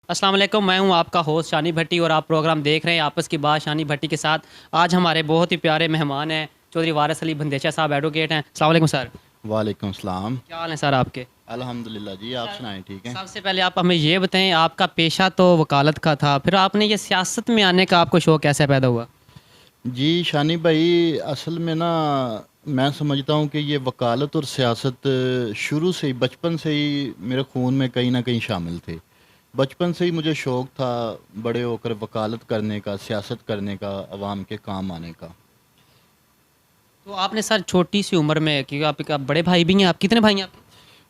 السلام علیکم، میں ہوں آپ کا ہوسٹ شانی بھٹی اور آپ پروگرام دیکھ رہے ہیں آپس کی بات شانی بھٹی کے ساتھ۔ آج ہمارے بہت ہی پیارے مہمان ہیں، چودھری وارث علی بندیچہ صاحب ایڈوکیٹ ہیں۔ السلام علیکم سر، وعلیکم السلام۔ کیا حال ہیں سر آپ کے؟ الحمدللہ جی، آپ سر سنائیں ٹھیک ہیں؟ سب سے پہلے آپ ہمیں یہ بتائیں، آپ کا پیشہ تو وکالت کا تھا، پھر آپ نے یہ سیاست میں آنے کا آپ کو شوق کیسے پیدا ہوا؟ جی شانی بھائی، اصل میں نا میں سمجھتا ہوں کہ یہ وکالت اور سیاست شروع سے ہی بچپن سے ہی میرے خون میں کہیں نہ کہیں شامل تھے۔ بچپن سے ہی مجھے شوق تھا بڑے ہو کر وکالت کرنے کا، سیاست کرنے کا، عوام کے کام آنے کا۔ تو آپ نے سر چھوٹی سی عمر میں، کیونکہ آپ کا بڑے بھائی بھی ہیں، آپ کتنے بھائی ہیں آپ کے؟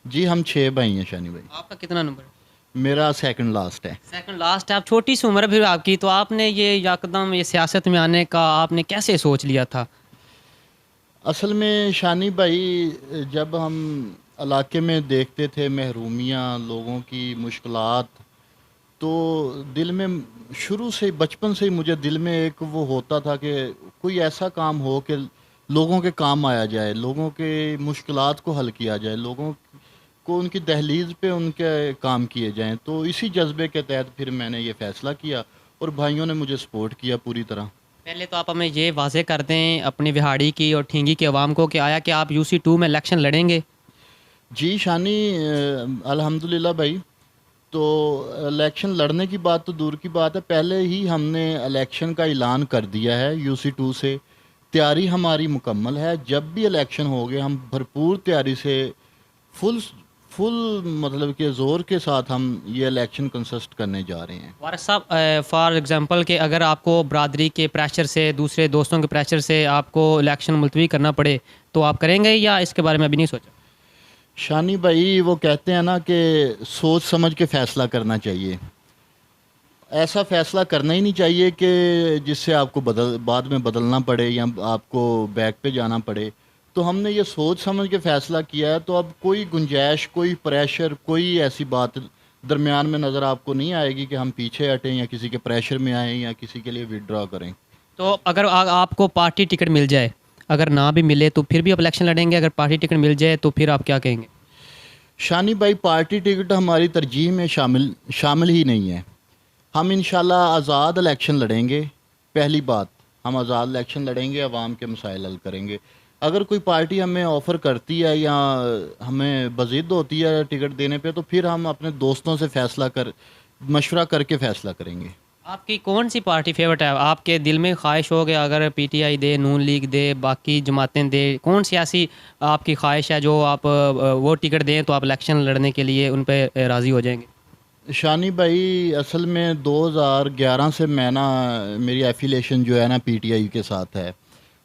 جی ہم 6 بھائی ہیں شانی بھائی۔ آپ کا کتنا نمبر ہے؟ میرا سیکنڈ لاسٹ ہے۔ سیکنڈ لاسٹ ہے، آپ چھوٹی سی عمر ہے پھر آپ کی، تو آپ نے یہ یکدم یہ سیاست میں آنے کا آپ نے کیسے سوچ لیا تھا؟ اصل میں شانی بھائی، جب ہم علاقے میں دیکھتے تھے محرومیاں، لوگوں کی مشکلات، تو دل میں شروع سے بچپن سے ہی مجھے دل میں ایک وہ ہوتا تھا کہ کوئی ایسا کام ہو کہ لوگوں کے کام آیا جائے، لوگوں کے مشکلات کو حل کیا جائے، لوگوں کو ان کی دہلیز پہ ان کے کام کیے جائیں۔ تو اسی جذبے کے تحت پھر میں نے یہ فیصلہ کیا اور بھائیوں نے مجھے سپورٹ کیا پوری طرح۔ پہلے تو آپ ہمیں یہ واضح کر دیں اپنی وہاڑی کی اور ٹھینگی کے عوام کو کہ آیا کہ آپ UC2 میں الیکشن لڑیں گے؟ جی شانی، الحمدللہ بھائی، تو الیکشن لڑنے کی بات تو دور کی بات ہے، پہلے ہی ہم نے الیکشن کا اعلان کر دیا ہے UC2 سے۔ تیاری ہماری مکمل ہے، جب بھی الیکشن ہو گئے ہم بھرپور تیاری سے فل فل مطلب کہ زور کے ساتھ ہم یہ الیکشن کنسسٹ کرنے جا رہے ہیں۔ وارث صاحب، فار ایگزامپل کہ اگر آپ کو برادری کے پریشر سے، دوسرے دوستوں کے پریشر سے آپ کو الیکشن ملتوی کرنا پڑے تو آپ کریں گے یا اس کے بارے میں ابھی نہیں سوچا؟ شانی بھائی، وہ کہتے ہیں نا کہ سوچ سمجھ کے فیصلہ کرنا چاہیے۔ ایسا فیصلہ کرنا ہی نہیں چاہیے کہ جس سے آپ کو بعد میں بدلنا پڑے یا آپ کو بیک پہ جانا پڑے۔ تو ہم نے یہ سوچ سمجھ کے فیصلہ کیا ہے، تو اب کوئی گنجائش، کوئی پریشر، کوئی ایسی بات درمیان میں نظر آپ کو نہیں آئے گی کہ ہم پیچھے ہٹیں یا کسی کے پریشر میں آئیں یا کسی کے لیے وڈرا کریں۔ تو اگر آپ کو پارٹی ٹکٹ مل جائے، اگر نہ بھی ملے تو پھر بھی آپ الیکشن لڑیں گے؟ اگر پارٹی ٹکٹ مل جائے تو پھر آپ کیا کہیں گے؟ شانی بھائی، پارٹی ٹکٹ ہماری ترجیح میں شامل ہی نہیں ہے۔ ہم انشاءاللہ آزاد الیکشن لڑیں گے۔ پہلی بات، ہم آزاد الیکشن لڑیں گے، عوام کے مسائل حل کریں گے۔ اگر کوئی پارٹی ہمیں آفر کرتی ہے یا ہمیں بضد ہوتی ہے ٹکٹ دینے پہ، تو پھر ہم اپنے دوستوں سے مشورہ کر کے فیصلہ کریں گے۔ آپ کی کون سی پارٹی فیورٹ ہے؟ آپ کے دل میں خواہش ہو گیا اگر PTI دے، نون لیگ دے، باقی جماعتیں دے، کون سیاسی آپ کی خواہش ہے جو آپ وہ ٹکٹ دیں تو آپ الیکشن لڑنے کے لیے ان پہ راضی ہو جائیں گے؟ شانی بھائی، اصل میں 2011 سے میں نا میری ایفیلیشن جو ہے نا PTI کے ساتھ ہے،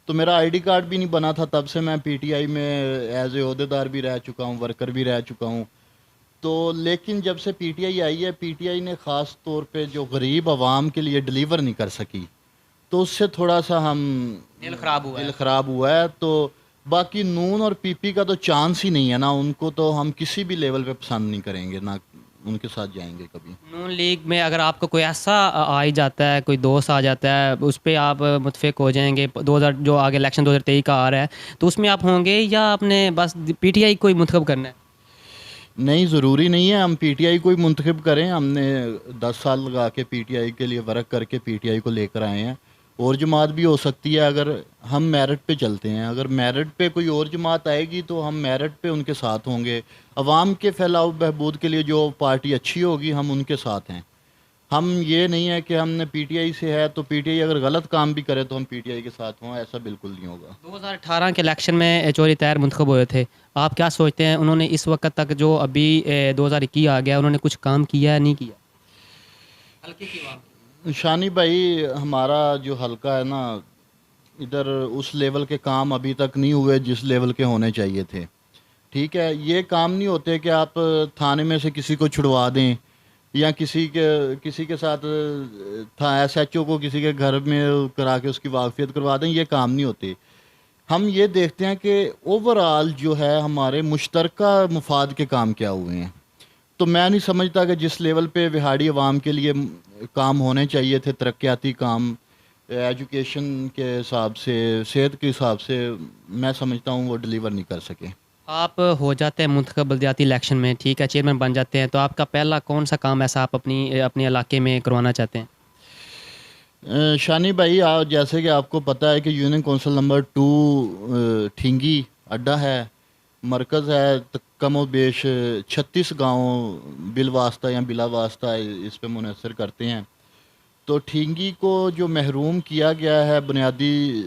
تو میرا ID کارڈ بھی نہیں بنا تھا، تب سے میں PTI میں ایز اے عہدیدار بھی رہ چکا ہوں، ورکر بھی رہ چکا ہوں۔ تو لیکن جب سے PTI آئی ہے، PTI نے خاص طور پہ جو غریب عوام کے لیے ڈلیور نہیں کر سکی، تو اس سے تھوڑا سا دل خراب ہوا ہے؟ دل خراب ہوا ہے۔ تو باقی نون اور PP کا تو چانس ہی نہیں ہے نا، ان کو تو ہم کسی بھی لیول پہ پسند نہیں کریں گے، نہ ان کے ساتھ جائیں گے کبھی۔ نون لیگ میں اگر آپ کو کوئی ایسا آ ہی جاتا ہے، کوئی دوست آ جاتا ہے، اس پہ آپ متفق ہو جائیں گے؟ جو آگے الیکشن 2023 کا آ رہا ہے تو اس میں آپ ہوں گے یا آپ نے بس PTI کو ہی منتخب کرنا ہے؟ نہیں، ضروری نہیں ہے ہم PTI کو ہی منتخب کریں۔ ہم نے 10 سال لگا کے PTI کے لیے ورک کر کے PTI کو لے کر آئے ہیں۔ اور جماعت بھی ہو سکتی ہے اگر ہم میرٹ پہ چلتے ہیں، اگر میرٹ پہ کوئی اور جماعت آئے گی تو ہم میرٹ پہ ان کے ساتھ ہوں گے۔ عوام کے فلاح و بہبود کے لیے جو پارٹی اچھی ہوگی ہم ان کے ساتھ ہیں۔ ہم یہ نہیں ہے کہ ہم نے PTI سے ہے تو PTI اگر غلط کام بھی کرے تو ہم PTI کے ساتھ ہوں، ایسا بالکل نہیں ہوگا۔ 2018 کے الیکشن میں چوری طاہر منتخب ہوئے تھے، آپ کیا سوچتے ہیں انہوں نے اس وقت تک جو ابھی 2021 آ گیا، انہوں نے کچھ کام کیا ہے نہیں کیا حلقے کی عوام کی؟ شانی بھائی، ہمارا جو حلقہ ہے نا، ادھر اس لیول کے کام ابھی تک نہیں ہوئے جس لیول کے ہونے چاہیے تھے۔ ٹھیک ہے، یہ کام نہیں ہوتے کہ آپ تھانے میں سے کسی کو چھڑوا دیں یا کسی کے ساتھ SHO کو کسی کے گھر میں کرا کے اس کی واقفیت کروا دیں، یہ کام نہیں ہوتے۔ ہم یہ دیکھتے ہیں کہ اوور آل جو ہے ہمارے مشترکہ مفاد کے کام کیا ہوئے ہیں۔ تو میں نہیں سمجھتا کہ جس لیول پہ وہاڑی عوام کے لیے کام ہونے چاہیے تھے، ترقیاتی کام، ایجوکیشن کے حساب سے، صحت کے حساب سے، میں سمجھتا ہوں وہ ڈلیور نہیں کر سکے۔ آپ ہو جاتے ہیں منتخب بلدیاتی الیکشن میں، ٹھیک ہے، چیئرمین بن جاتے ہیں، تو آپ کا پہلا کون سا کام ایسا آپ اپنے علاقے میں کروانا چاہتے ہیں؟ شانی بھائی، جیسے کہ آپ کو پتہ ہے کہ یونین کونسل نمبر 2 ٹھینگی اڈا ہے، مرکز ہے، کم و بیش 36 گاؤں بالواسطہ یا بلا واسطہ اس پہ منحصر کرتے ہیں۔ تو ٹھینگی کو جو محروم کیا گیا ہے بنیادی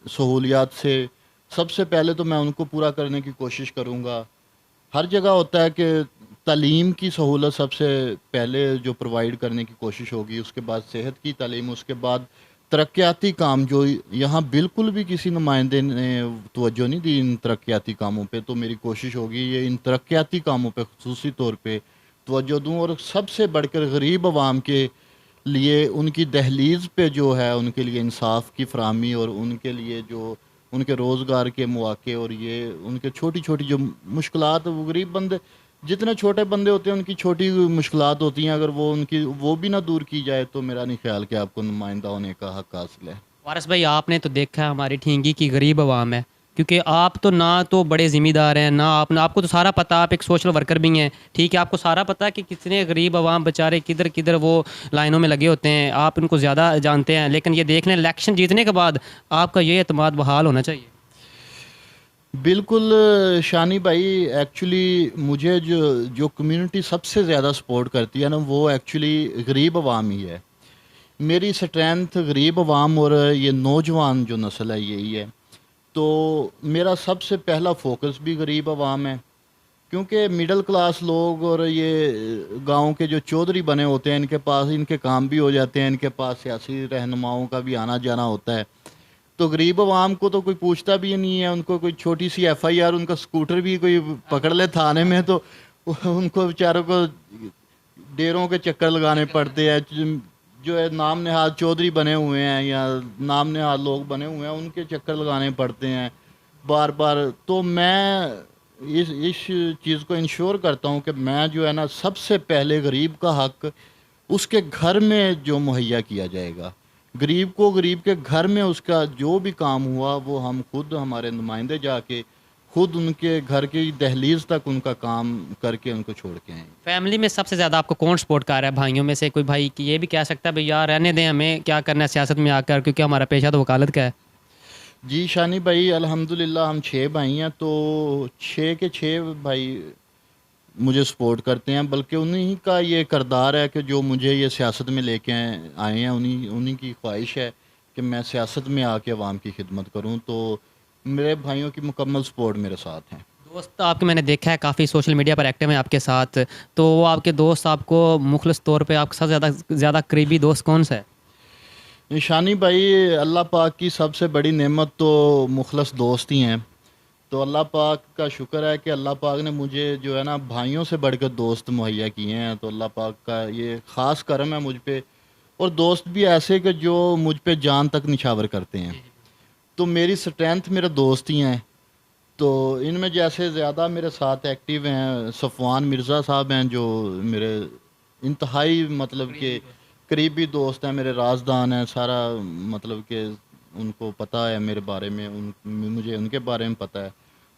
سہولیات سے، سب سے پہلے تو میں ان کو پورا کرنے کی کوشش کروں گا۔ ہر جگہ ہوتا ہے کہ تعلیم کی سہولت سب سے پہلے جو پرووائڈ کرنے کی کوشش ہوگی، اس کے بعد صحت کی تعلیم، اس کے بعد ترقیاتی کام جو یہاں بالکل بھی کسی نمائندے نے توجہ نہیں دی ان ترقیاتی کاموں پہ، تو میری کوشش ہوگی یہ ان ترقیاتی کاموں پہ خصوصی طور پہ توجہ دوں، اور سب سے بڑھ کر غریب عوام کے لیے ان کی دہلیز پہ جو ہے ان کے لیے انصاف کی فراہمی، اور ان کے لیے جو ان کے روزگار کے مواقع، اور یہ ان کے چھوٹی چھوٹی جو مشکلات، وہ غریب بندے جتنے چھوٹے بندے ہوتے ہیں ان کی چھوٹی مشکلات ہوتی ہیں، اگر وہ بھی نہ دور کی جائے تو میرا نہیں خیال کہ آپ کو نمائندہ ہونے کا حق حاصل ہے۔ وارث بھائی، آپ نے تو دیکھا ہے ہماری ٹھینگی کی غریب عوام ہے، کیونکہ آپ تو نہ تو بڑے ذمہ دار ہیں، نہ آپ کو تو سارا پتہ، آپ ایک سوشل ورکر بھی ہیں، ٹھیک ہے، آپ کو سارا پتہ ہے کہ کتنے غریب عوام بیچارے کدھر کدھر وہ لائنوں میں لگے ہوتے ہیں، آپ ان کو زیادہ جانتے ہیں، لیکن یہ دیکھ لیں الیکشن جیتنے کے بعد آپ کا یہ اعتماد بحال ہونا چاہیے۔ بالکل شانی بھائی، ایکچولی مجھے جو کمیونٹی سب سے زیادہ سپورٹ کرتی ہے نا، وہ ایکچولی غریب عوام ہی ہے۔ میری اسٹرینتھ غریب عوام اور یہ نوجوان جو نسل ہے یہی ہے، تو میرا سب سے پہلا فوکس بھی غریب عوام ہے، کیونکہ مڈل کلاس لوگ اور یہ گاؤں کے جو چودھری بنے ہوتے ہیں، ان کے پاس ان کے کام بھی ہو جاتے ہیں، ان کے پاس سیاسی رہنماؤں کا بھی آنا جانا ہوتا ہے، تو غریب عوام کو تو کوئی پوچھتا بھی نہیں ہے، ان کو کوئی چھوٹی سی ایف آئی آر، ان کا سکوٹر بھی کوئی پکڑ لے تھانے میں تو ان کو بیچاروں کو ڈیروں کے چکر لگانے پڑتے ہیں، جو ہے نام نہاد چودھری بنے ہوئے ہیں یا نام نہاد لوگ بنے ہوئے ہیں، ان کے چکر لگانے پڑتے ہیں بار بار۔ تو میں اس چیز کو انشور کرتا ہوں کہ میں جو ہے نا، سب سے پہلے غریب کا حق اس کے گھر میں جو مہیا کیا جائے گا، غریب کے گھر میں اس کا جو بھی کام ہوا وہ ہم خود، ہمارے نمائندے جا کے خود ان کے گھر کی دہلیز تک ان کا کام کر کے ان کو چھوڑ کے آئیں گے۔ فیملی میں سب سے زیادہ آپ کو کون سپورٹ کر رہا ہے؟ بھائیوں میں سے کوئی بھائی کہ یہ بھی کہہ سکتا ہے بھئی یار رہنے دیں، ہمیں کیا کرنا ہے سیاست میں آ کر، کیونکہ ہمارا پیشہ تو وکالت کا ہے؟ جی شانی بھائی، الحمدللہ ہم 6 بھائی ہیں، تو 6 کے 6 بھائی مجھے سپورٹ کرتے ہیں، بلکہ انہی کا یہ کردار ہے کہ جو مجھے یہ سیاست میں لے کے آئے ہیں، انہی کی خواہش ہے کہ میں سیاست میں آ کے عوام کی خدمت کروں، تو میرے بھائیوں کی مکمل سپورٹ میرے ساتھ ہیں۔ دوست آپ کے میں نے دیکھا ہے کافی سوشل میڈیا پر ایکٹیو ہیں آپ کے ساتھ، تو وہ آپ کے دوست آپ کو مخلص طور پہ آپ کا سب سے زیادہ قریبی دوست کون سا ہے؟ شانی بھائی، اللہ پاک کی سب سے بڑی نعمت تو مخلص دوست ہی ہیں، تو اللہ پاک کا شکر ہے کہ اللہ پاک نے مجھے جو ہے نا بھائیوں سے بڑھ کر دوست مہیا کیے ہیں، تو اللہ پاک کا یہ خاص کرم ہے مجھ پہ، اور دوست بھی ایسے کہ جو مجھ پہ جان تک نچھاور کرتے ہیں، تو میری سٹرینتھ میرے دوست ہی ہیں۔ تو ان میں جیسے زیادہ میرے ساتھ ایکٹیو ہیں صفوان مرزا صاحب ہیں، جو میرے انتہائی مطلب کہ قریبی دوست ہیں، میرے رازدان ہیں، سارا مطلب کہ ان کو پتہ ہے میرے بارے میں، مجھے ان کے بارے میں پتہ ہے،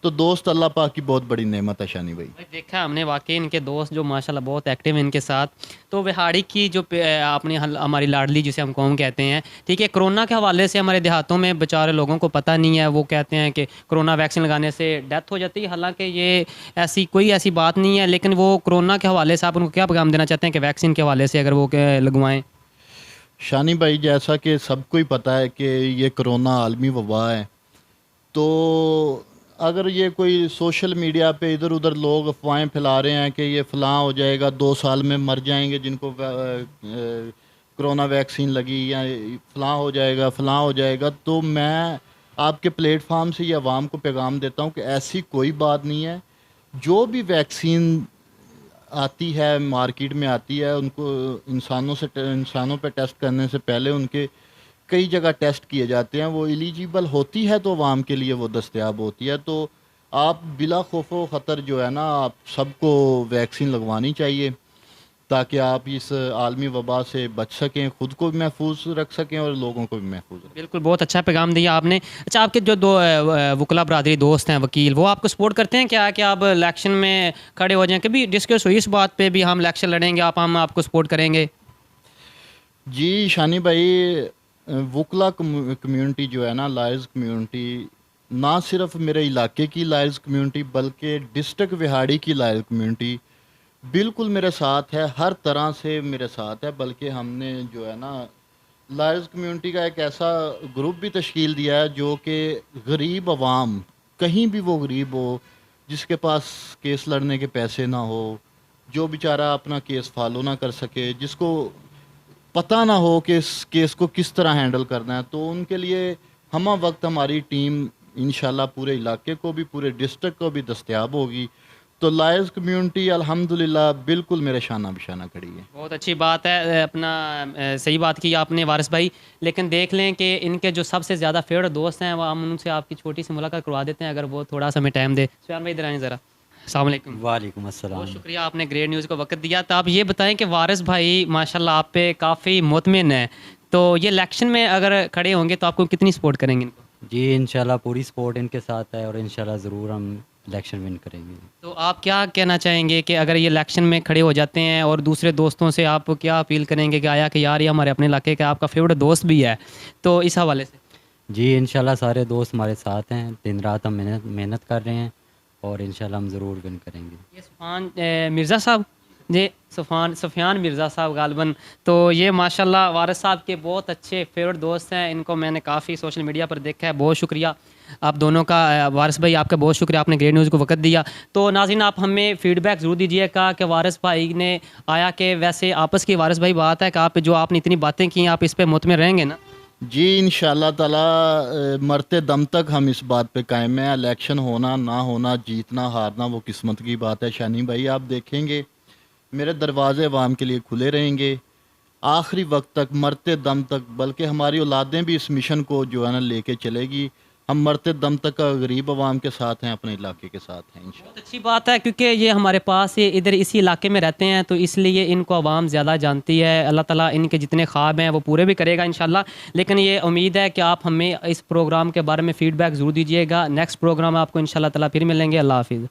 تو دوست اللہ پاک کی بہت بڑی نعمت ہے شانی بھائی۔ دیکھا ہم نے واقعی ان کے دوست جو ماشاءاللہ بہت ایکٹیو ہیں ان کے ساتھ۔ تو وہاڑی کی جو اپنی ہماری لاڈلی جسے ہم قوم کہتے ہیں، ٹھیک ہے، کرونا کے حوالے سے ہمارے دیہاتوں میں بیچارے لوگوں کو پتہ نہیں ہے، وہ کہتے ہیں کہ کرونا ویکسین لگانے سے ڈیتھ ہو جاتی ہے، حالانکہ یہ کوئی ایسی بات نہیں ہے، لیکن وہ کرونا کے حوالے سے آپ ان کو کیا پیغام دینا چاہتے ہیں کہ ویکسین کے حوالے سے اگر وہ لگوائیں؟ شانی بھائی، جیسا کہ سب کو ہی پتہ ہے کہ یہ کرونا عالمی وبا ہے، تو اگر یہ کوئی سوشل میڈیا پہ ادھر ادھر لوگ افواہیں پھیلا رہے ہیں کہ یہ فلاں ہو جائے گا، 2 سال میں مر جائیں گے جن کو کرونا ویکسین لگی، یا فلاں ہو جائے گا فلاں ہو جائے گا، تو میں آپ کے پلیٹ فارم سے یہ عوام کو پیغام دیتا ہوں کہ ایسی کوئی بات نہیں ہے۔ جو بھی ویکسین آتی ہے مارکیٹ میں آتی ہے، ان کو انسانوں پہ ٹیسٹ کرنے سے پہلے ان کے کئی جگہ ٹیسٹ کیے جاتے ہیں، وہ ایلیجیبل ہوتی ہے تو عوام کے لیے وہ دستیاب ہوتی ہے، تو آپ بلا خوف و خطر جو ہے نا، آپ سب کو ویکسین لگوانی چاہیے، تاکہ آپ اس عالمی وبا سے بچ سکیں، خود کو بھی محفوظ رکھ سکیں اور لوگوں کو بھی محفوظ رکھ سکیں۔ بالکل، بہت اچھا پیغام دیا آپ نے۔ اچھا، آپ کے جو دو وکلا برادری دوست ہیں وکیل، وہ آپ کو سپورٹ کرتے ہیں کیا کہ آپ الیکشن میں کھڑے ہو جائیں؟ کبھی ڈسکس ہوئی اس بات پہ بھی ہم الیکشن لڑیں گے، ہم آپ کو سپورٹ کریں گے؟ جی شانی بھائی، وکلا کمیونٹی جو ہے نا، لائرز کمیونٹی، نہ صرف میرے علاقے کی لائرز کمیونٹی بلکہ ڈسٹرکٹ وہاڑی کی لائرز کمیونٹی بالکل میرے ساتھ ہے، ہر طرح سے میرے ساتھ ہے۔ بلکہ ہم نے جو ہے نا لائرز کمیونٹی کا ایک ایسا گروپ بھی تشکیل دیا ہے جو کہ غریب عوام، کہیں بھی وہ غریب ہو، جس کے پاس کیس لڑنے کے پیسے نہ ہو، جو بیچارہ اپنا کیس فالو نہ کر سکے، جس کو پتہ نہ ہو کہ اس کیس کو کس طرح ہینڈل کرنا ہے، تو ان کے لیے ہمہ وقت ہماری ٹیم انشاءاللہ پورے علاقے کو بھی، پورے ڈسٹرکٹ کو بھی دستیاب ہوگی۔ تو لائرز کمیونٹی الحمدللہ بالکل میرے شانہ بشانہ کھڑی ہے۔ بہت اچھی بات ہے، اپنا صحیح بات کی آپ نے وارث بھائی۔ لیکن دیکھ لیں کہ ان کے جو سب سے زیادہ فیوریٹ دوست ہیں، وہ ہم ان سے آپ کی چھوٹی سی ملاقات کروا دیتے ہیں، اگر وہ تھوڑا سا ہمیں ٹائم دے۔ سفیان بھائی ادھر آئیں ذرا۔ السلام علیکم۔ وعلیکم السلام۔ بہت شکریہ، آپ نے گریٹ نیوز کو وقت دیا۔ تو آپ یہ بتائیں کہ وارث بھائی ماشاءاللہ آپ پہ کافی مطمئن ہیں، تو یہ الیکشن میں اگر کھڑے ہوں گے تو آپ کو کتنی سپورٹ کریں گے ان کو؟ جی انشاءاللہ پوری سپورٹ ان کے ساتھ ہے، اور انشاءاللہ ضرور ہم الیکشن ون کریں گے۔ تو آپ کیا کہنا چاہیں گے کہ اگر یہ الیکشن میں کھڑے ہو جاتے ہیں، اور دوسرے دوستوں سے آپ کیا اپیل کریں گے کہ آیا کہ یار یہ ہمارے اپنے علاقے کا آپ کا فیوریٹ دوست بھی ہے، تو اس حوالے سے؟ جی انشاءاللہ سارے دوست ہمارے ساتھ ہیں، دن رات ہم محنت کر رہے ہیں، اور انشاءاللہ ہم ضرور ون کریں گے۔ یہ سفیان مرزا صاحب، جی سفیان مرزا صاحب غالباً، تو یہ ماشاءاللہ وارث صاحب کے بہت اچھے فیوریٹ دوست ہیں، ان کو میں نے کافی سوشل میڈیا پر دیکھا ہے۔ بہت شکریہ آپ دونوں کا، وارث بھائی آپ کا بہت شکریہ، آپ نے گریٹ نیوز کو وقت دیا۔ تو ناظرین آپ ہمیں فیڈ بیک ضرور دیجیے گا کہ وارث بھائی نے آیا کہ ویسے آپس کی وارث بھائی بات ہے کہ آپ جو آپ نے اتنی باتیں کی آپ اس پہ مطمئن رہیں گے نا؟ جی انشاءاللہ تعالی مرتے دم تک ہم اس بات پہ قائم ہیں۔ الیکشن ہونا نہ ہونا، جیتنا ہارنا وہ قسمت کی بات ہے۔ شانی بھائی آپ دیکھیں گے میرے دروازے عوام کے لیے کھلے رہیں گے آخری وقت تک، مرتے دم تک، بلکہ ہماری اولادیں بھی اس مشن کو جو ہے نا لے کے چلے گی۔ ہم مرتے دم تک غریب عوام کے ساتھ ہیں، اپنے علاقے کے ساتھ ہیں انشاءاللہ۔ بہت اچھی بات ہے، کیونکہ یہ ہمارے پاس ادھر اسی علاقے میں رہتے ہیں، تو اس لیے ان کو عوام زیادہ جانتی ہے۔ اللہ تعالیٰ ان کے جتنے خواب ہیں وہ پورے بھی کرے گا انشاءاللہ۔ لیکن یہ امید ہے کہ آپ ہمیں اس پروگرام کے بارے میں فیڈ بیک ضرور دیجیے گا۔ نیکسٹ پروگرام آپ کو انشاءاللہ تعالیٰ پھر ملیں گے۔ اللہ حافظ۔